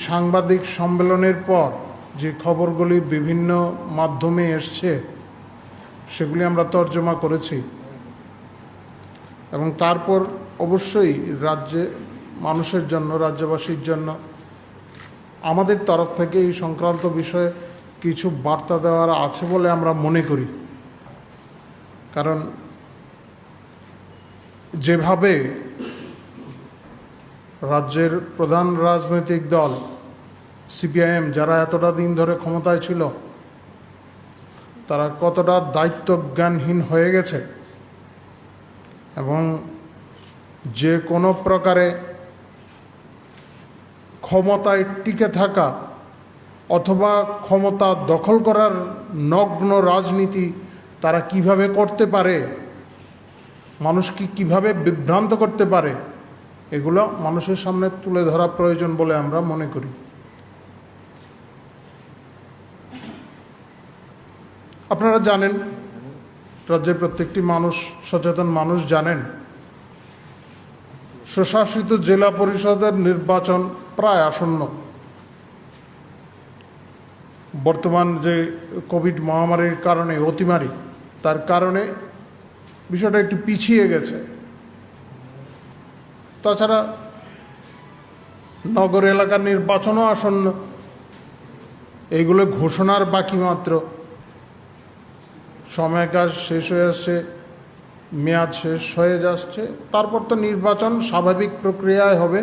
সাংবাদিক সম্মেলনের পর যে খবরগুলি বিভিন্ন মাধ্যমে এসছে সেগুলি আমরা তর্জমা করেছি এবং তারপর অবশ্যই মানুষের জন্য, রাজ্যবাসীর জন্য আমাদের তরফ থেকে এই সংক্রান্ত বিষয়ে কিছু বার্তা দেওয়ার আছে বলে আমরা মনে করি। কারণ যেভাবে রাজ্যের প্রধান রাজনৈতিক দল সিপিআইএম, যারা এতটা দিন ধরে ক্ষমতায় ছিল, তারা কতটা দায়িত্বজ্ঞানহীন হয়ে গেছে এবং যে কোনো প্রকারে ক্ষমতায় টিকে থাকা অথবা ক্ষমতা দখল করার নগ্ন রাজনীতি তারা কিভাবে করতে পারে, মানুষকে কিভাবে বিভ্রান্ত করতে পারে, এগুলো মানুষের সামনে তুলে ধরা প্রয়োজন বলে আমরা মনে করি। আপনারা জানেন, রাজ্যের প্রত্যেকটি মানুষ, সচেতন মানুষ জানেন, স্বশাসিত জেলা পরিষদের নির্বাচন প্রায় আসন্ন। বর্তমান যে কোভিড মহামারীর কারণে, অতিমারি, তার কারণে বিষয়টা একটু পিছিয়ে গেছে। তাছাড়া নগর এলাকার নির্বাচনও আসন্ন, এইগুলো ঘোষণার বাকি মাত্র। সময়কাল শেষ হয়ে আসছে, মেয়াদ শেষ হয়ে যাচ্ছে, তারপর তো নির্বাচন স্বাভাবিক প্রক্রিয়ায় হবে।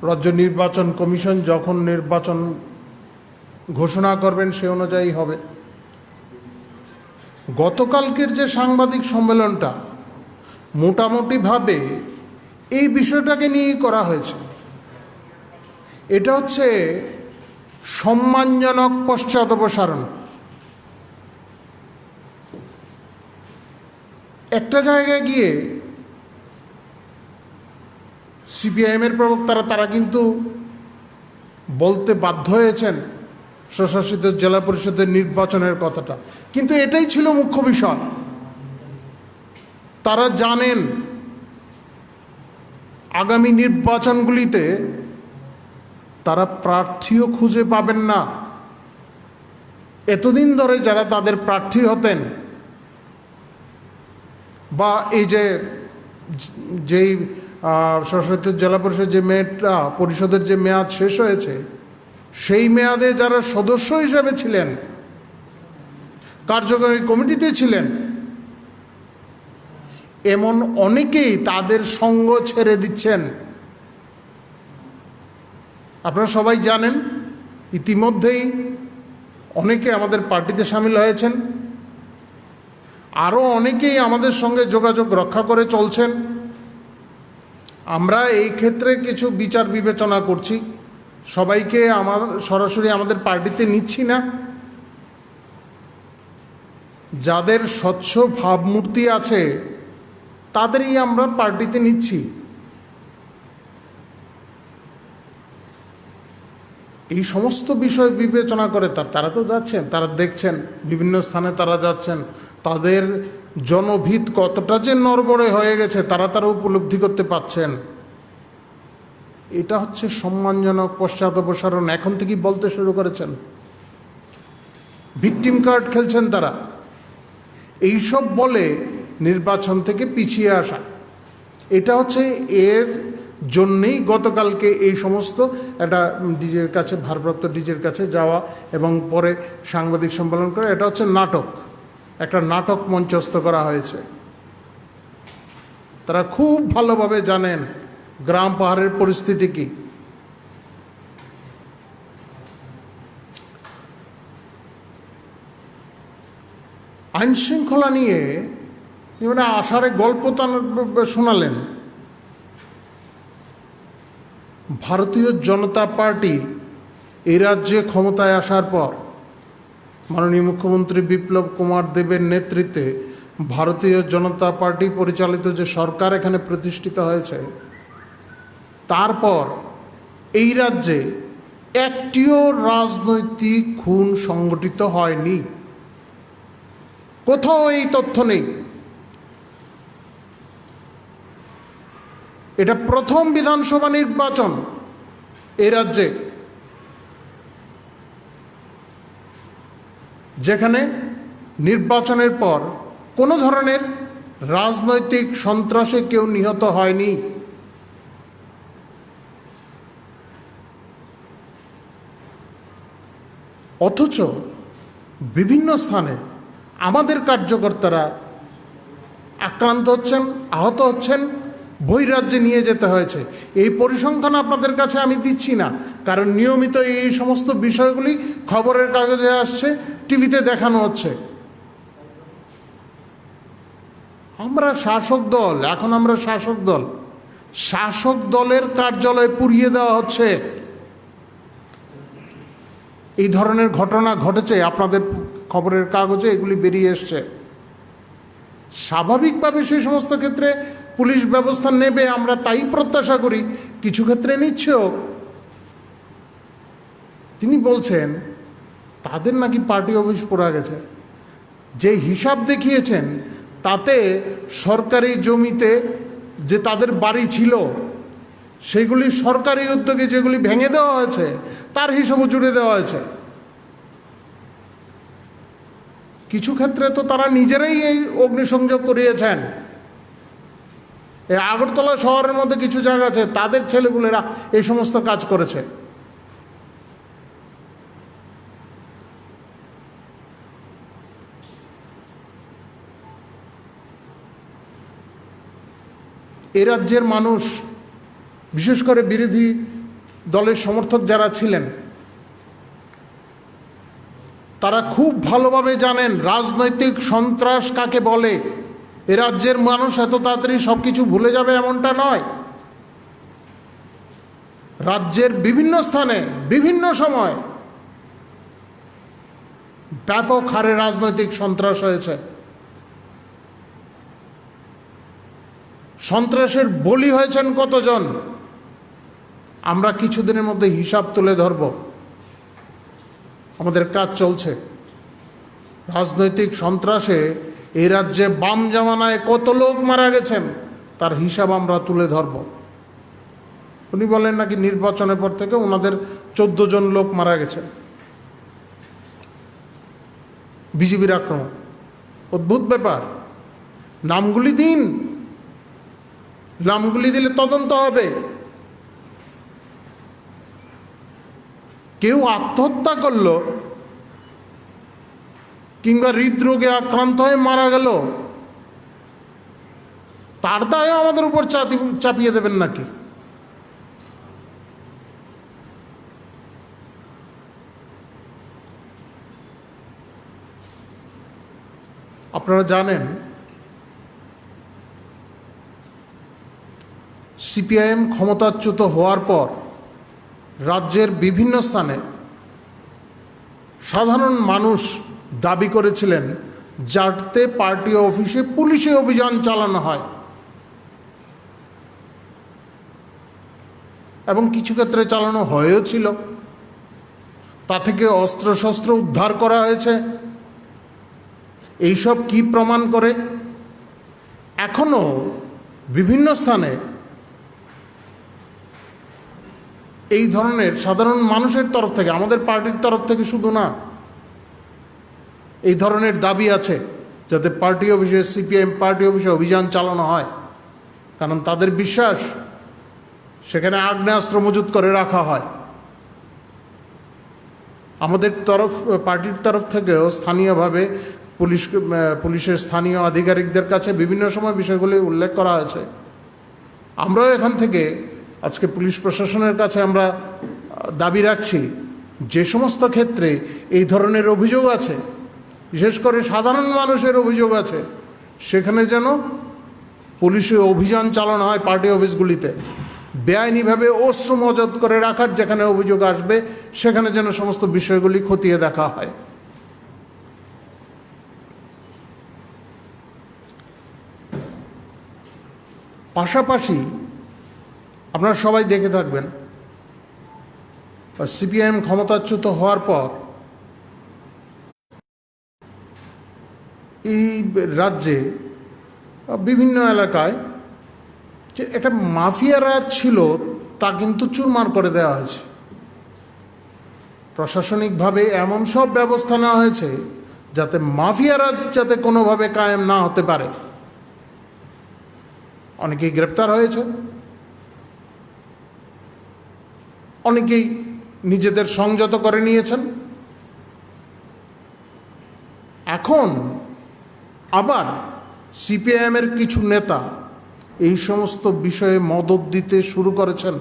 রাজ্য নির্বাচন কমিশন যখন নির্বাচন ঘোষণা করবেন সে অনুযায়ী হবে। গতকালকের যে সাংবাদিক সম্মেলনটা মোটামুটিভাবে এই বিষয়টাকে নিয়েই করা হয়েছে। এটা হচ্ছে সম্মানজনক পশ্চাদপসারণ। একটা জায়গায় গিয়ে সিপিআইএমের প্রবক্তারা তারা কিন্তু বলতে বাধ্য হয়েছেন স্বশাসিত জেলা পরিষদের নির্বাচনের কথাটা, কিন্তু এটাই ছিল মুখ্য বিষয়। তারা জানেন আগামী নির্বাচনগুলিতে তারা প্রার্থীও খুঁজে পাবেন না। এতদিন ধরে যারা তাদের প্রার্থী হতেন, বা এই যেই স্বশাসিত জেলা পরিষদ যে পরিষদের যে মেয়াদ শেষ হয়েছে, সেই মেয়াদে যারা সদস্য হিসাবে ছিলেন, কার্যকরী কমিটিতে ছিলেন, এমন অনেকেই তাদের সঙ্গ ছেড়ে দিচ্ছেন। আপনারা সবাই জানেন, ইতিমধ্যেই অনেকে আমাদের পার্টিতে সামিল হয়েছেন, আরও অনেকেই আমাদের সঙ্গে যোগাযোগ রক্ষা করে চলছেন। আমরা এই ক্ষেত্রে কিছু বিচার বিবেচনা করছি। সবাইকে সরাসরি আমাদের পার্টিতে নিচ্ছি না। যাদের স্বচ্ছ ভাবমূর্তি আছে তাদেরই আমরা পার্টিতে নিচ্ছি। এই সমস্ত বিষয় বিবেচনা করে তারা তো যাচ্ছেন, তারা দেখছেন, বিভিন্ন স্থানে তারা যাচ্ছেন, তাদের জনভিত কতটা যে নড়বড়ে হয়ে গেছে তারা উপলব্ধি করতে পারছেন। এটা হচ্ছে সম্মানজনক পশ্চাদপসারণ। এখন থেকেই বলতে শুরু করেছেন, ভিকটিম কার্ড খেলছেন তারা। এইসব বলে নির্বাচন থেকে পিছিয়ে আসা, এটা হচ্ছে এর জন্যেই গতকালকে এই সমস্ত একটা ডিজের কাছে, ভারপ্রাপ্ত ডিজের কাছে যাওয়া এবং পরে সাংবাদিক সম্মেলন করা। এটা হচ্ছে নাটক, একটা নাটক মঞ্চস্থ করা হয়েছে। তারা খুব ভালোভাবে জানেন গ্রাম পাহাড়ের পরিস্থিতি কি। আইন শৃঙ্খলা নিয়ে মানে আষাঢ়ে গল্প শোনালেন। ভারতীয় জনতা পার্টি এই রাজ্যে ক্ষমতায় আসার পর মাননীয় মুখ্যমন্ত্রী বিপ্লব কুমার দেবের নেতৃত্বে ভারতীয় জনতা পার্টি পরিচালিত যে সরকার এখানে প্রতিষ্ঠিত হয়েছে, তারপর এই রাজ্যে একটিও রাজনৈতিক খুন সংগঠিত হয়নি। কোথাও এই তথ্য নেই। এটা প্রথম বিধানসভা নির্বাচন এই রাজ্যে, যেখানে নির্বাচনের পর কোনো ধরনের রাজনৈতিক সন্ত্রাসে কেউ নিহত হয়নি। অথচ বিভিন্ন স্থানে আমাদের কার্যকর্তারা আক্রান্ত হচ্ছেন, আহত হচ্ছেন, বহিরাজ্যে নিয়ে যেতে হয়েছে। এই পরিসংখ্যান আপনাদের কাছে আমি দিচ্ছি না, কারণ নিয়মিত এই সমস্ত বিষয়গুলি খবরের কাগজে আসছে, টিভিতে দেখানো হচ্ছে। আমরা শাসক দল, এখন আমরা শাসক দল, শাসক দলের কার্যালয় পুড়িয়ে দেওয়া হচ্ছে। এই ধরনের ঘটনা ঘটেছে, আপনাদের খবরের কাগজে এগুলি বেরিয়ে এসছে। স্বাভাবিকভাবে সেই সমস্ত ক্ষেত্রে পুলিশ ব্যবস্থা নেবে, আমরা তাই প্রত্যাশা করি, কিছু ক্ষেত্রে নিচ্ছেও। তিনি বলছেন তাদের নাকি পার্টি অফিস পোড়া গেছে। যে হিসাব দেখিয়েছেন তাতে সরকারি জমিতে যে তাদের বাড়ি ছিল সেগুলি সরকারি উদ্যোগে যেগুলি ভেঙে দেওয়া হয়েছে তার হিসাবও জুড়ে দেওয়া হয়েছে। কিছু ক্ষেত্রে তো তারা নিজেরাই এই অগ্নিসংযোগ করিয়েছেন। এই আগরতলা শহরের মধ্যে কিছু জায়গা আছে, তাদের ছেলেগুলেরা এই সমস্ত কাজ করেছে। এ রাজ্যের মানুষ, বিশেষ করে বিরোধী দলের সমর্থক যারা ছিলেন, তারা খুব ভালোভাবে জানেন রাজনৈতিক সন্ত্রাস কাকে বলে। এ রাজ্যের মানুষ এত তাড়াতাড়ি সব কিছু ভুলে যাবে এমনটা নয়। রাজ্যের বিভিন্ন স্থানে বিভিন্ন সময় ব্যাপক হারে রাজনৈতিক সন্ত্রাস হয়েছে। সন্ত্রাসের বলি হয়েছেন কতজন, আমরা কিছুদিনের মধ্যে হিসাব তুলে ধরব। আমাদের কাজ চলছে। রাজনৈতিক সন্ত্রাসে এই রাজ্যে বাম জামানায় কত লোক মারা গেছেন তার হিসাব আমরা তুলে ধরব। উনি বলেন নাকি নির্বাচনের পর থেকে ওনাদের 14 জন লোক মারা গেছে বিজেপির আক্রমণ। অদ্ভুত ব্যাপার। নামগুলি দিন, নামগুলি দিলে তদন্ত হবে। কেউ আত্মহত্যা করলো কিংবা হৃদরোগে আক্রান্ত হয়ে মারা গেল, তার দায় আমাদের উপর চাপিয়ে দেবেন নাকি? আপনারা জানেন সিপিআইএম ক্ষমতাচ্যুত হওয়ার পর রাজ্যের বিভিন্ন স্থানে সাধারণ মানুষ দাবি করেছিলেন যাতে পার্টি অফিসে পুলিশে অভিযান চালানো হয়, এবং কিছু ক্ষেত্রে চালানো হয়েছিল। তা থেকে অস্ত্রশস্ত্র উদ্ধার করা হয়েছে। এইসব কি প্রমাণ করে? এখনো বিভিন্ন স্থানে এই ধরনের সাধারণ মানুষের তরফ থেকে, আমাদের পার্টির তরফ থেকে শুধু না, এই ধরনের দাবি আছে যাতে পার্টি অফিসে, সিপিআইএম পার্টি অফিসে অভিযান চালানো হয়। কারণ তাদের বিশ্বাস সেখানে আগ্নেয়াস্ত্র মজুত করে রাখা হয়। আমাদের পার্টির তরফ থেকেও স্থানীয়ভাবে পুলিশের স্থানীয় আধিকারিকদের কাছে বিভিন্ন সময় বিষয়গুলি উল্লেখ করা হয়েছে। আমরাও এখান থেকে আজকে পুলিশ প্রশাসনের কাছে আমরা দাবি রাখছি, যে সমস্ত ক্ষেত্রে এই ধরনের অভিযোগ আছে, বিশেষ করে সাধারণ মানুষের অভিযোগ আছে, সেখানে যেন পুলিশে অভিযান চালানো হয়। পার্টি অফিসগুলিতে বেআইনিভাবে অস্ত্র মজুত করে রাখার যেখানে অভিযোগ আসবে সেখানে যেন সমস্ত বিষয়গুলি খতিয়ে দেখা হয়। পাশাপাশি আপনারা সবাই দেখে থাকবেন, সিপিআইএম ক্ষমতাচ্যুত হওয়ার পর এই রাজ্যে বিভিন্ন এলাকায় যে একটা মাফিয়া রাজ ছিল তা কিন্তু চুরমার করে দেওয়া হয়েছে। প্রশাসনিকভাবে এমন সব ব্যবস্থা নেওয়া হয়েছে যাতে মাফিয়ারাজ যাতে কোনোভাবে কায়েম না হতে পারে। অনেকেই গ্রেপ্তার হয়েছে, অনেকেই নিজেদের সংযত করে নিয়েছেন। এখন আবার সিপিআইএমের কিছু নেতা এই সমস্ত বিষয়ে মদদ দিতে শুরু করেছেন,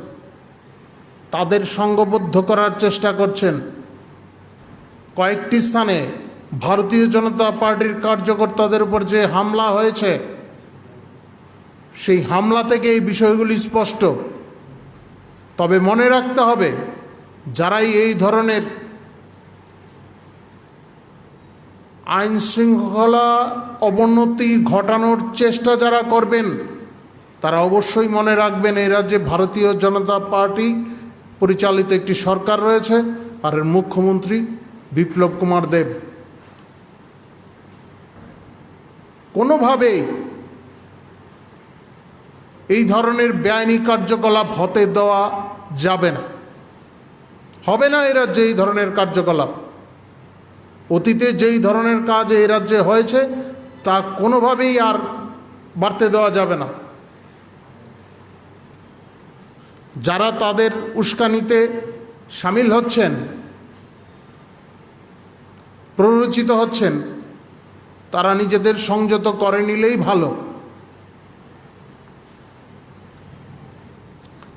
তাদের সংঘবদ্ধ করার চেষ্টা করছেন। কয়েকটি স্থানে ভারতীয় জনতা পার্টির কার্যকর্তাদের উপর যে হামলা হয়েছে, সেই হামলা থেকে এই বিষয়গুলি স্পষ্ট। তবে মনে রাখতে হবে, যারাই এই ধরনের আইন শৃঙ্খলা অবনতি ঘটানোর চেষ্টা যারা করবেন, তারা অবশ্যই মনে রাখবেন এই রাজ্যে ভারতীয় জনতা পার্টি পরিচালিত একটি সরকার রয়েছে, আর এর মুখ্যমন্ত্রী বিপ্লব কুমার দেব। কোনোভাবেই এই ধরনের বেআইনি কার্যকলাপ হতে দেওয়া যাবে না, হবে না এই রাজ্যে এই ধরনের কার্যকলাপ। অতীতে যেই ধরনের কাজ এই রাজ্যে হয়েছে তা কোনোভাবেই আর বাড়তে দেওয়া যাবে না। যারা তাদের উস্কানিতে সামিল হচ্ছেন, প্ররোচিত হচ্ছেন, তারা নিজেদের সংযত করে নিলেই ভালো।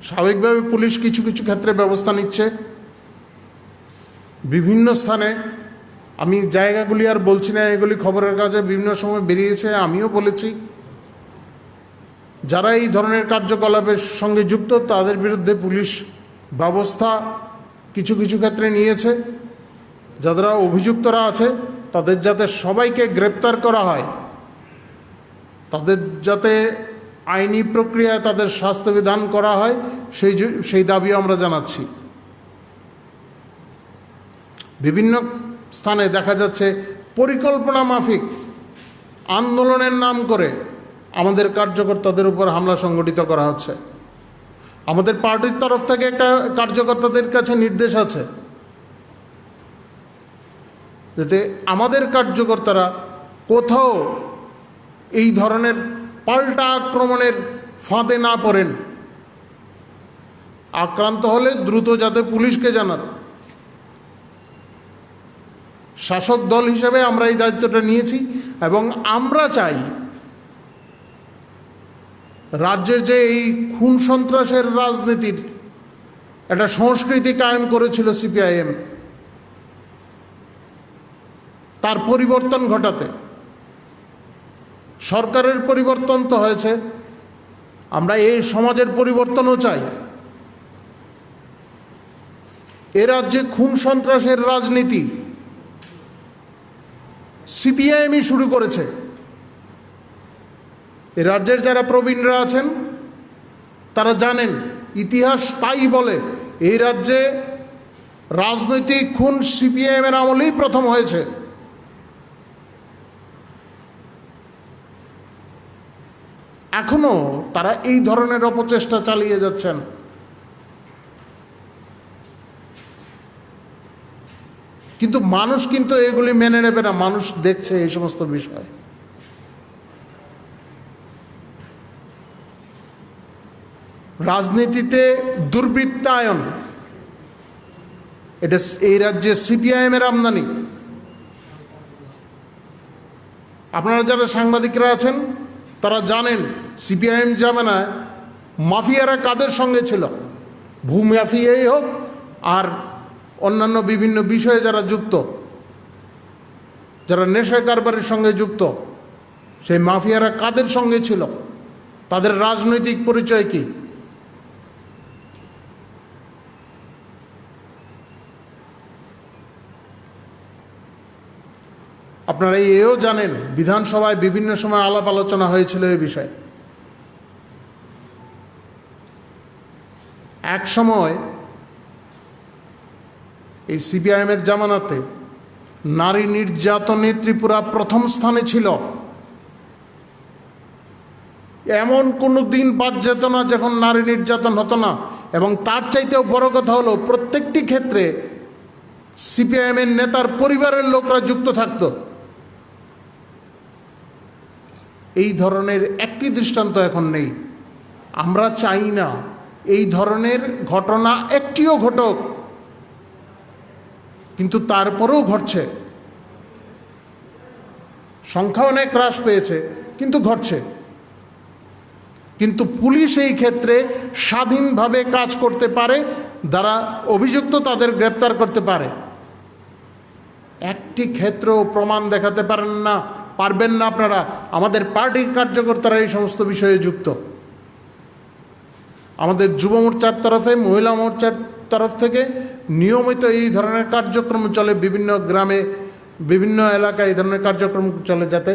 স্বাভাবিকভাবে পুলিশ কিছু কিছু ক্ষেত্রে ব্যবস্থা নিচ্ছে বিভিন্ন স্থানে। আমি জায়গাগুলি আর বলছি না, এগুলি খবরের কাগজে বিভিন্ন সময় বেরিয়েছে, আমিও বলেছি। যারা এই ধরনের কার্যকলাপের সঙ্গে যুক্ত তাদের বিরুদ্ধে পুলিশ ব্যবস্থা কিছু কিছু ক্ষেত্রে নিয়েছে। যারা অভিযুক্তরা আছে তাদের যাতে সবাইকে গ্রেপ্তার করা হয়, তাদের যাতে আইনি প্রক্রিয়ায় তাদের শাস্তি বিধান করা হয়, সেই দাবিও আমরা জানাচ্ছি। বিভিন্ন স্থানে দেখা যাচ্ছে পরিকল্পনা মাফিক আন্দোলনের নাম করে আমাদের কার্যকর্তাদের উপর হামলা সংগঠিত করা হচ্ছে। আমাদের পার্টির তরফ থেকে একটা কার্যকর্তাদের কাছে নির্দেশ আছে যাতে আমাদের কার্যকর্তারা কোথাও এই ধরনের পাল্টা আক্রমণের ফাঁদে না পড়েন। আক্রান্ত হলে দ্রুত যাতে পুলিশকে জানান। শাসক দল হিসেবে আমরা এই দায়িত্বটা নিয়েছি এবং আমরা চাই রাজ্যের যে এই খুন সন্ত্রাসের রাজনীতির একটা সংস্কৃতি কায়েম করেছিল সিপিআইএম, তার পরিবর্তন ঘটাতে সরকারের পরিবর্তন তো হয়েছে, আমরা এই সমাজের পরিবর্তনও চাই। এ রাজ্যে খুন সন্ত্রাসের রাজনীতি সিপিআইএমই শুরু করেছে। এ রাজ্যের যারা প্রবীণরা আছেন তারা জানেন, ইতিহাস তাই বলে এই রাজ্যে রাজনৈতিক খুন সিপিআইএমের আমলেই প্রথম হয়েছে। এখনো তারা এই ধরনের অপচেষ্টা চালিয়ে যাচ্ছেন। কিন্তু মানুষ কিন্তু এগুলি মেনে নেবে না। মানুষ দেখছে এই সমস্ত বিষয়। রাজনীতিতে দুর্বৃত্তায়ন, এটা এই রাজ্যে সিপিআইএমের আমদানি। আপনারা যারা সাংবাদিকরা আছেন তারা জানেন সিপিআইএম জামানায় মাফিয়ারা কাদের সঙ্গে ছিল। ভূমাফিয়াই হোক আর অন্যান্য বিভিন্ন বিষয়ে যারা যুক্ত, যারা নেশা কারবারের সঙ্গে যুক্ত, সেই মাফিয়ারা কাদের সঙ্গে ছিল, তাদের রাজনৈতিক পরিচয় কি। আপনারা এও জানেন বিধানসভায় বিভিন্ন সময় আলাপ আলোচনা হয়েছিল এই বিষয়ে। এক সময় এই সিপিআইএমের জামানাতে নারী নির্যাতনে ত্রিপুরা প্রথম স্থানে ছিল। এমন কোনো দিন বাদ যেত না যখন নারী নির্যাতন হতো না। এবং তার চাইতেও বড় কথা হলো প্রত্যেকটি ক্ষেত্রে সিপিআইএমের নেতার পরিবারের লোকরা যুক্ত থাকত। এই ধরনের একটি দৃষ্টান্ত এখন নেই। আমরা চাই না এই ধরনের ঘটনা একটিও ঘটক, কিন্তু তারপরেও ঘটছে। সংখ্যা অনেক হ্রাস পেয়েছে, কিন্তু ঘটছে। কিন্তু পুলিশ এই ক্ষেত্রে স্বাধীনভাবে কাজ করতে পারে, যারা অভিযুক্ত তাদের গ্রেপ্তার করতে পারে। একটি ক্ষেত্রেও প্রমাণ দেখাতে পারবেন না আপনারা আমাদের পার্টির কার্যকর্তারা এই সমস্ত বিষয়ে যুক্ত। আমাদের যুব মোর্চার তরফে, মহিলা মোর্চার তরফ থেকে নিয়মিত এই ধরনের কার্যক্রম চলে, বিভিন্ন গ্রামে বিভিন্ন এলাকায় এই ধরনের কার্যক্রম চলে, যাতে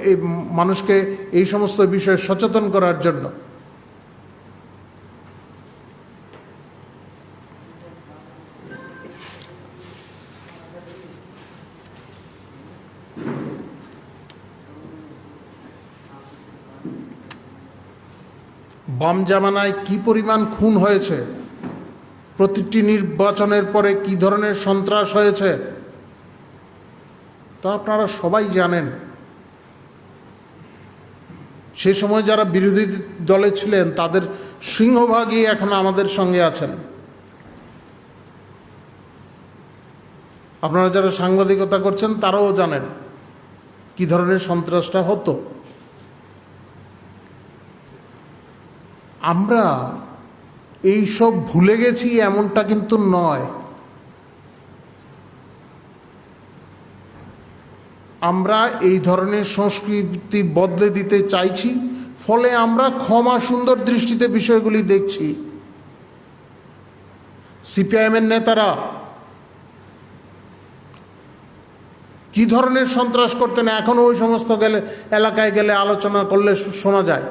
এই মানুষকে এই সমস্ত বিষয়ে সচেতন করার জন্য। বাম জামানায় কি পরিমাণ খুন হয়েছে, প্রতিটি নির্বাচনের পরে কি ধরনের সন্ত্রাস হয়েছে তা আপনারা সবাই জানেন। সে সময় যারা বিরোধী দলে ছিলেন তাদের সিংহভাগই এখন আমাদের সঙ্গে আছেন। আপনারা যারা সাংবাদিকতা করছেন তারাও জানেন কি ধরনের সন্ত্রাসটা হতো। আমরা এই সব ভুলে গেছি এমনটা কিন্তু নয়। আমরা এই ধরনের সংস্কৃতি বদলে দিতে চাইছি, ফলে আমরা ক্ষমা সুন্দর দৃষ্টিতে বিষয়গুলি দেখছি। সিপিআইএমের নেতারা কি ধরনের সন্ত্রাস করতেন এখনও ওই সমস্ত এলাকায় গেলে আলোচনা করলে শোনা যায়।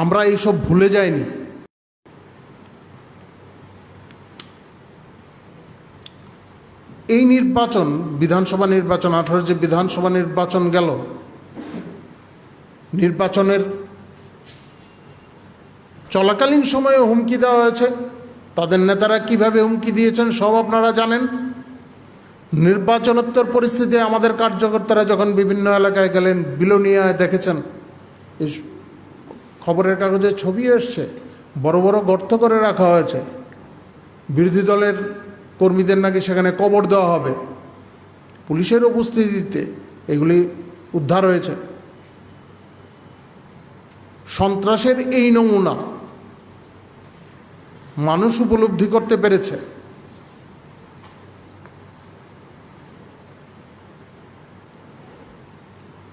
আমরা এইসব ভুলে যাইনি। এই নির্বাচন, বিধানসভা নির্বাচন, 18 যে বিধানসভা নির্বাচন গেল, নির্বাচনের চলাকালীন সময়ে হুমকি দেওয়া হয়েছে। তাদের নেতারা কিভাবে হুমকি দিয়েছেন সব আপনারা জানেন। নির্বাচনোত্তর পরিস্থিতি আমাদের কার্যকর্তারা যখন বিভিন্ন এলাকায় গেলেন, বিলোনিয়ায় দেখেছেন, এই খবরের কাগজে ছবি এসছে, বড় বড় গর্ত করে রাখা হয়েছে। বিরোধী দলের কর্মীদের নাকি সেখানে কবর দেওয়া হবে। পুলিশের উপস্থিতিতে এগুলি উদ্ধার হয়েছে। সন্ত্রাসের এই নমুনা মানুষ উপলব্ধি করতে পেরেছে।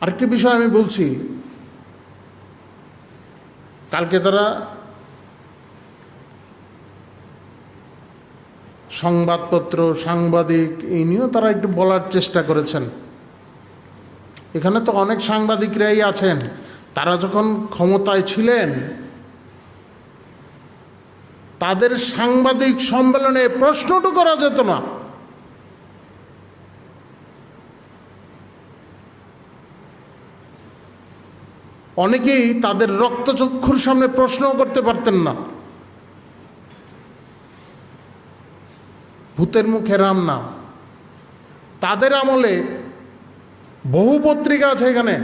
আরেকটি বিষয় আমি বলছি, কালকে তারা সংবাদপত্র, সাংবাদিক এই নিয়েও তারা একটু বলার চেষ্টা করেছেন। এখানে তো অনেক সাংবাদিকরাই আছেন, তারা যখন ক্ষমতায় ছিলেন তাদের সাংবাদিক সম্মেলনে প্রশ্নটু করা যেত না। অনেকেই তাদের রক্তচক্ষুর সামনে প্রশ্নও করতে পারতেন না। ভূতের মুখে রাম নাম। তাদের আমলে বহু পত্রিকা আছে এখানে,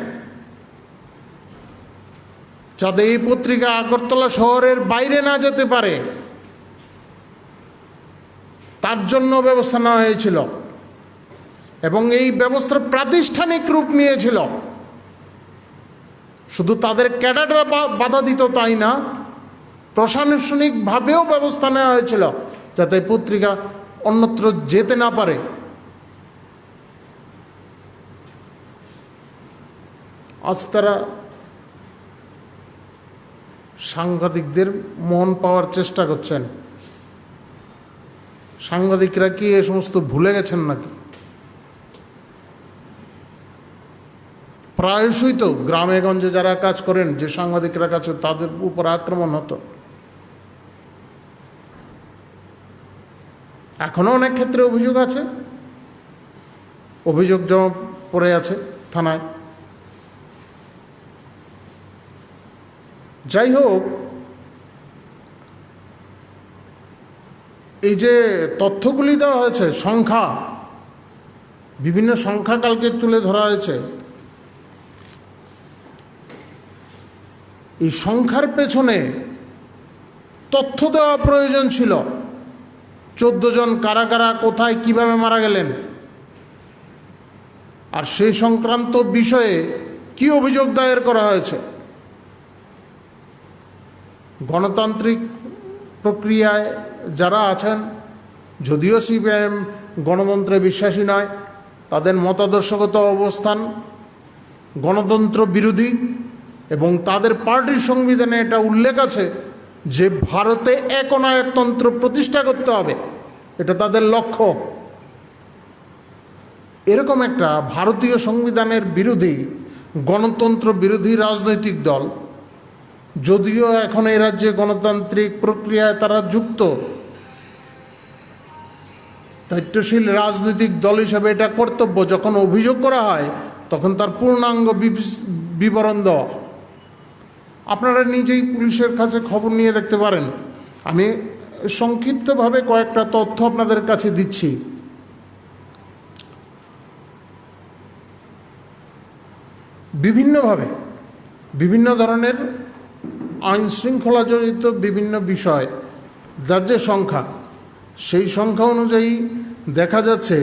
যাতে এই পত্রিকা আগরতলা শহরের বাইরে না যেতে পারে তার জন্য ব্যবস্থা নেওয়া হয়েছিল, এবং এই ব্যবস্থার প্রাতিষ্ঠানিক রূপ নিয়েছিল। শুধু তাদের ক্যাডাররা বাধা দিত তাই না, প্রশাসনিকভাবেও ব্যবস্থা নেওয়া হয়েছিল যাতে পত্রিকা অন্যত্র যেতে না পারে। আজ তারা সাংবাদিকদের মন পাওয়ার চেষ্টা করছেন। সাংবাদিকরা কি এ সমস্ত ভুলে গেছেন নাকি? প্রায়শই তো গ্রামে গঞ্জে যারা কাজ করেন, যে সাংবাদিকরা কাজ করেন, তাদের উপর আক্রমণ হতো। এখনও অনেক ক্ষেত্রে অভিযোগ আছে, অভিযোগ জমা পড়ে আছে থানায়। যাই হোক, এই যে তথ্যগুলি দেওয়া হয়েছে, সংখ্যা, বিভিন্ন সংখ্যা কালকে তুলে ধরা হয়েছে, এই সংখ্যার পেছনে তথ্য দেওয়া প্রয়োজন ছিল। 14 জন কারা কারা কোথায় কিভাবে মারা গেলেন, আর সেই সংক্রান্ত বিষয়ে কি অভিযোগ দায়ের করা হয়েছে। গণতান্ত্রিক প্রক্রিয়ায় যারা আছেন, যদিও সিপিআইএম গণতন্ত্রে বিশ্বাসী নয়, তাদের মতাদর্শগত অবস্থান গণতন্ত্র বিরোধী, এবং তাদের পার্টির সংবিধানে এটা উল্লেখ আছে যে ভারতে একনায়কতন্ত্র প্রতিষ্ঠা করতে হবে, এটা তাদের লক্ষ্য। এরকম একটা ভারতীয় সংবিধানের বিরোধী, গণতন্ত্র বিরোধী রাজনৈতিক দল, যদিও এখন এই রাজ্যে গণতান্ত্রিক প্রক্রিয়ায় তারা যুক্ত, দায়িত্বশীল রাজনৈতিক দল হিসেবে এটা কর্তব্য, যখন অভিযোগ করা হয় তখন তার পূর্ণাঙ্গ বিবরণ দেওয়া। আপনারা নিজেই পুলিশের কাছে খবর নিয়ে দেখতে পারেন। আমি সংক্ষিপ্তভাবে কয়েকটা তথ্য আপনাদের কাছে দিচ্ছি। বিভিন্নভাবে বিভিন্ন ধরনের আইন শৃঙ্খলা জড়িত বিভিন্ন বিষয়, যার যে সংখ্যা, সেই সংখ্যা অনুযায়ী দেখা যাচ্ছে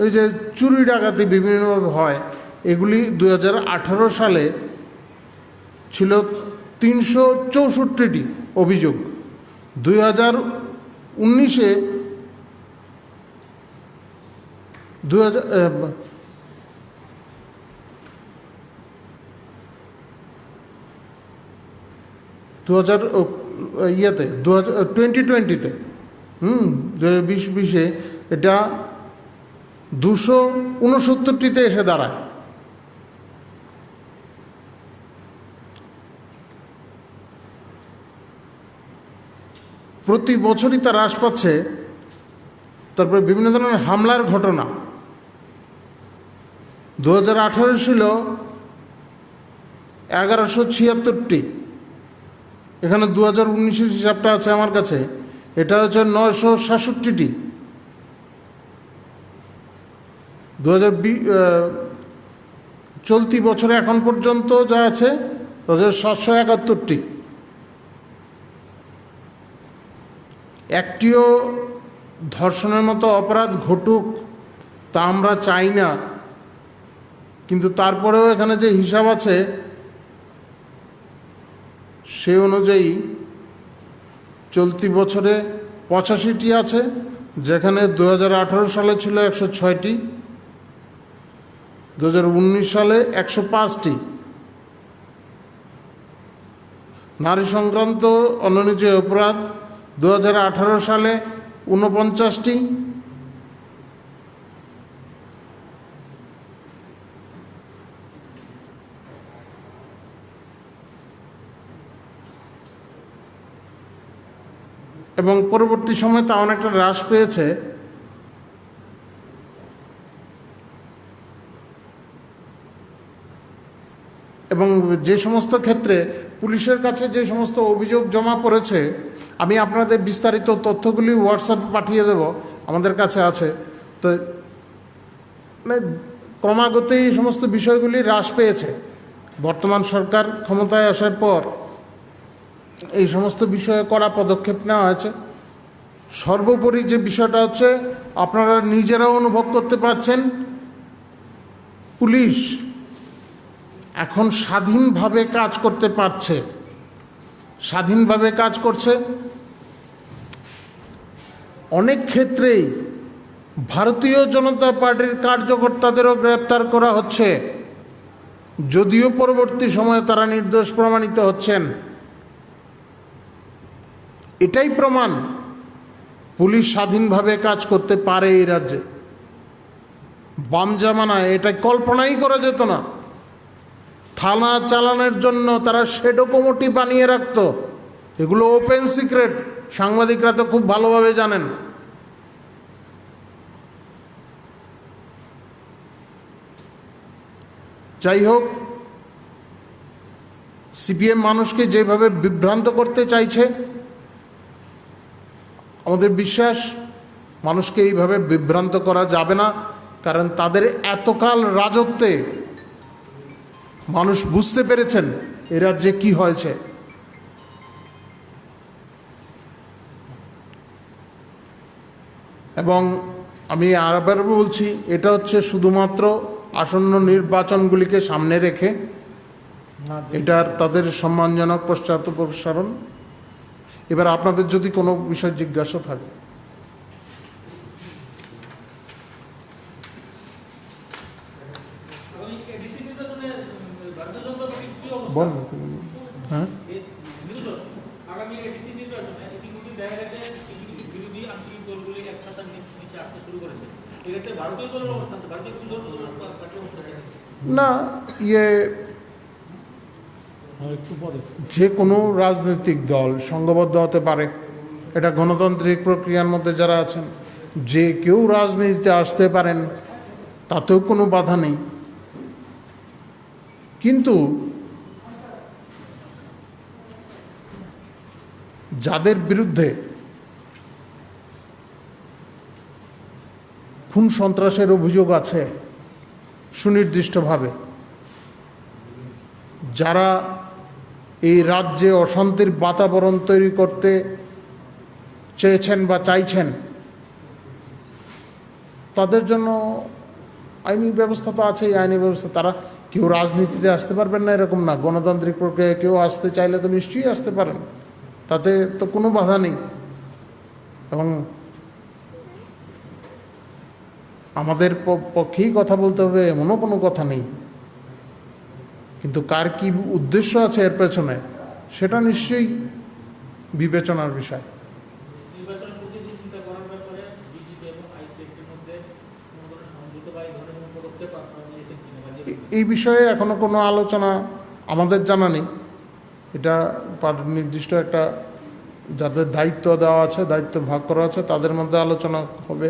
ওই যে চুরি ডাকাতি বিভিন্নভাবে হয়, এগুলি 2018 সালে ছিল 364টি অভিযোগ। 2019-এ 2020-তে 2020-এ এটা 269টিতে এসে দাঁড়ায়। প্রতি বছরই তা হ্রাস পাচ্ছে। তারপরে বিভিন্ন ধরনের হামলার ঘটনা 2018 ছিল 1176টি, এখানে 2019-এর হিসাবটা আছে আমার কাছে, এটা হচ্ছে 967টি। 2020 চলতি বছরে এখন পর্যন্ত যা আছে 771টি। একটিও ধর্ষণের মতো অপরাধ ঘটুক তা আমরা চাই না, কিন্তু তারপরেও এখানে যে হিসাব আছে সে অনুযায়ী চলতি বছরে 85টি আছে, যেখানে 2018 সালে ছিল 106টি, 2019 সালে 105টি। নারী সংক্রান্ত অনিয়মিত অপরাধ 2018 সালে 49টি, এবং পরবর্তী সময়ে তা অনেকটা হ্রাস পেয়েছে। এবং যে সমস্ত ক্ষেত্রে পুলিশের কাছে যে সমস্ত অভিযোগ জমা পড়েছে, আমি আপনাদের বিস্তারিত তথ্যগুলি হোয়াটসঅ্যাপে পাঠিয়ে দেব, আমাদের কাছে আছে। তো ক্রমাগত এই সমস্ত বিষয়গুলি হ্রাস পেয়েছে। বর্তমান সরকার ক্ষমতায় আসার পর এই সমস্ত বিষয়ে কড়া পদক্ষেপ নেওয়া হয়েছে। সর্বোপরি যে বিষয়টা হচ্ছে, আপনারা নিজেরাও অনুভব করতে পারছেন, পুলিশ এখন স্বাধীনভাবে কাজ করতে পারছে, স্বাধীনভাবে কাজ করছে। অনেক ক্ষেত্রেই ভারতীয় জনতা পার্টির কার্যকর্তাদেরও গ্রেপ্তার করা হচ্ছে, যদিও পরবর্তী সময়ে তারা নির্দোষ প্রমাণিত হচ্ছেন। এটাই প্রমাণ পুলিশ স্বাধীনভাবে কাজ করতে পারে এই রাজ্যে। বাম জামানায় এটা কল্পনাই করা যেত না। থানা চালানোর জন্য তারা শ্যাডো কমিটি বানিয়ে রাখত, এগুলো ওপেন সিক্রেট, সাংবাদিকরা তো খুব ভালোভাবে জানেন। যাই হোক, সিপিএম মানুষকে যেভাবে বিভ্রান্ত করতে চাইছে, আমাদের বিশ্বাস মানুষকে এইভাবে বিভ্রান্ত করা যাবে না, কারণ তাদের এতকাল রাজত্বে মানুষ বুঝতে পেরেছেন এ রাজ্যে কি হয়েছে। এবং আমি আবার বলছি, এটা হচ্ছে শুধুমাত্র আসন্ন নির্বাচনগুলিকে সামনে রেখে এটার তাদের সম্মানজনক পশ্চাৎপসারণ। এবার আপনাদের যদি কোনো বিষয় জিজ্ঞাসা থাকে। হ্যাঁ, না, যে কোনো রাজনৈতিক দল সংঘবদ্ধ হতে পারে, এটা গণতান্ত্রিক প্রক্রিয়ার মধ্যে যারা আছেন যে কেউ রাজনীতিতে আসতে পারেন, তাতেও কোনো বাধা নেই। কিন্তু যাদের বিরুদ্ধে খুন সন্ত্রাসের অভিযোগ আছে সুনির্দিষ্টভাবে, যারা এই রাজ্যে অশান্তির বাতাবরণ তৈরি করতে চেয়েছেন বা চাইছেন, তাদের জন্য আইনি ব্যবস্থা তো আছেই। আইনি ব্যবস্থা, তারা কেউ রাজনীতিতে আসতে পারবেন না এরকম না। গণতান্ত্রিক প্রক্রিয়ায় কেউ আসতে চাইলে তো নিশ্চয়ই আসতে পারেন, তাতে তো কোনো বাধা নেই। এবং আমাদের পক্ষেই কথা বলতে হবে এমনও কোনো কথা নেই, কিন্তু কার কি উদ্দেশ্য আছে এর পেছনে সেটা নিশ্চয়ই বিবেচনার বিষয়। এই বিষয়ে এখনো কোনো আলোচনা আমাদের জানা নেই। এটা নির্দিষ্ট একটা যাদের দায়িত্ব দেওয়া আছে, দায়িত্ব ভাগ করা আছে, তাদের মধ্যে আলোচনা হবে।